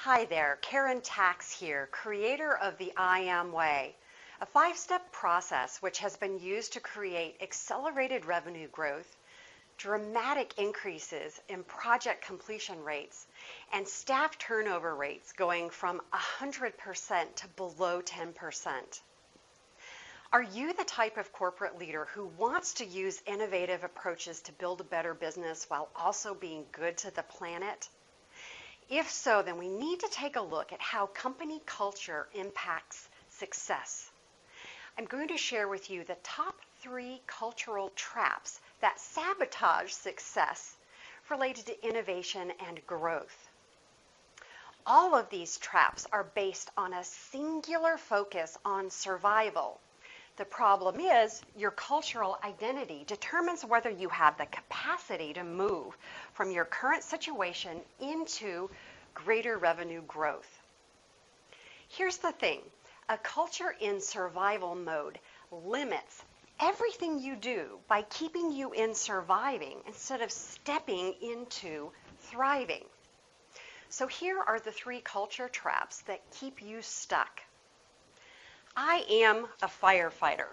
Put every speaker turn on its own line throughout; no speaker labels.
Hi there, Karen Tax here, creator of the IAM Way, a 5-step process which has been used to create accelerated revenue growth, dramatic increases in project completion rates, and staff turnover rates going from 100% to below 10%. Are you the type of corporate leader who wants to use innovative approaches to build a better business while also being good to the planet? If so, then we need to take a look at how company culture impacts success. I'm going to share with you the top 3 cultural traps that sabotage success related to innovation and growth. All of these traps are based on a singular focus on survival. The problem is your cultural identity determines whether you have the capacity to move from your current situation into greater revenue growth. Here's the thing, a culture in survival mode limits everything you do by keeping you in surviving instead of stepping into thriving. So here are the 3 culture traps that keep you stuck. I am a firefighter.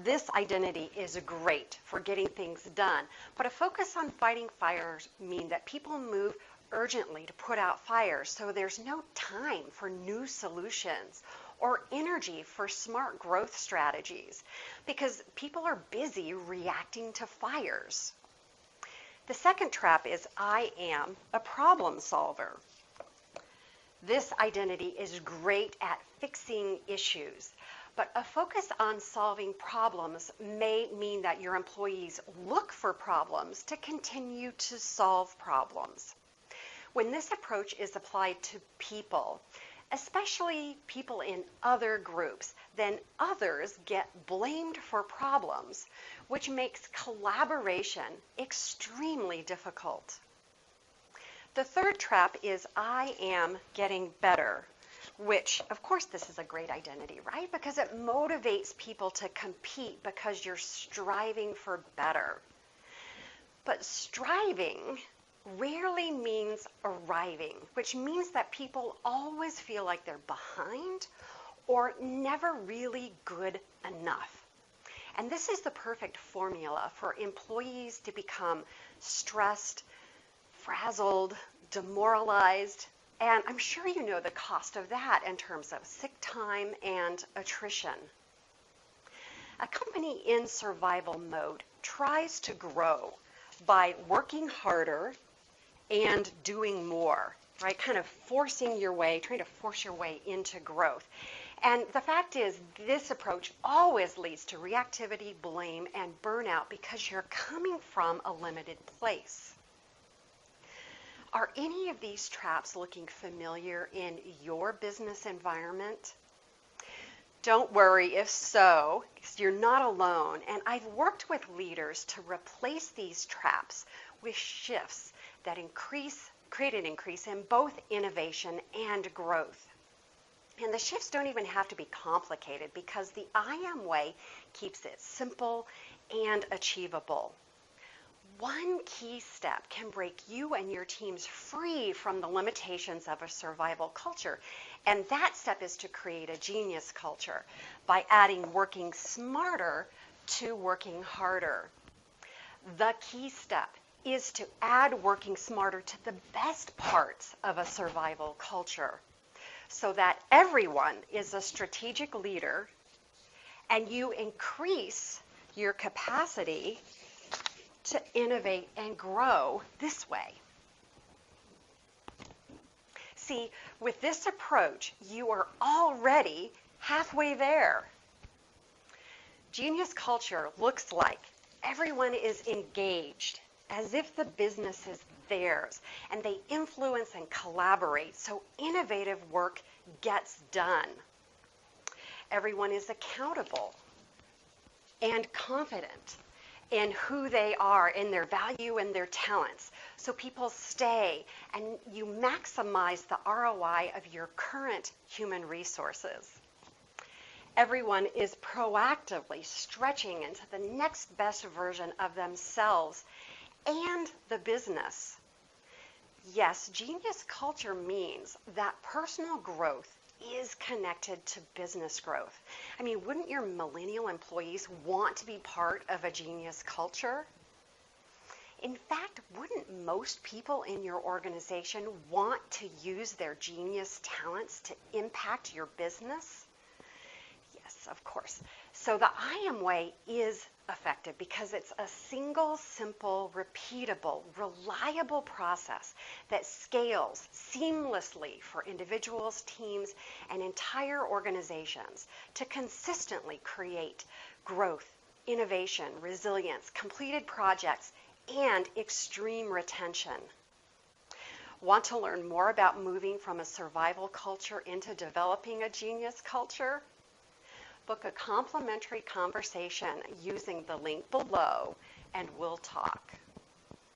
This identity is great for getting things done, but a focus on fighting fires means that people move urgently to put out fires, so there's no time for new solutions or energy for smart growth strategies because people are busy reacting to fires. The second trap is I am a problem solver. This identity is great at fixing issues, but a focus on solving problems may mean that your employees look for problems to continue to solve problems. When this approach is applied to people, especially people in other groups, then others get blamed for problems, which makes collaboration extremely difficult. The third trap is I am getting better, which, of course, this is a great identity, right? Because it motivates people to compete because you're striving for better. But striving rarely means arriving, which means that people always feel like they're behind or never really good enough. And this is the perfect formula for employees to become stressed, frazzled, demoralized, and I'm sure you know the cost of that in terms of sick time and attrition. A company in survival mode tries to grow by working harder and doing more, right? Kind of trying to force your way into growth. And the fact is, this approach always leads to reactivity, blame, and burnout because you're coming from a limited place. Are any of these traps looking familiar in your business environment? Don't worry if so, because you're not alone. And I've worked with leaders to replace these traps with shifts that create an increase in both innovation and growth. And the shifts don't even have to be complicated because the IAM Way keeps it simple and achievable. One key step can break you and your teams free from the limitations of a survival culture, and that step is to create a genius culture by adding working smarter to working harder. The key step is to add working smarter to the best parts of a survival culture so that everyone is a strategic leader and you increase your capacity to innovate and grow this way. See, with this approach, you are already halfway there. Genius culture looks like everyone is engaged as if the business is theirs, and they influence and collaborate so innovative work gets done. Everyone is accountable and confident in who they are, in their value and their talents. So people stay and you maximize the ROI of your current human resources. Everyone is proactively stretching into the next best version of themselves and the business. Yes, genius culture means that personal growth is connected to business growth. I mean, wouldn't your millennial employees want to be part of a genius culture? In fact, wouldn't most people in your organization want to use their genius talents to impact your business? Yes, of course. So the IAM Way is effective because it's a single, simple, repeatable, reliable process that scales seamlessly for individuals, teams, and entire organizations to consistently create growth, innovation, resilience, completed projects, and extreme retention. Want to learn more about moving from a survival culture into developing a genius culture? Book a complimentary conversation using the link below, and we'll talk.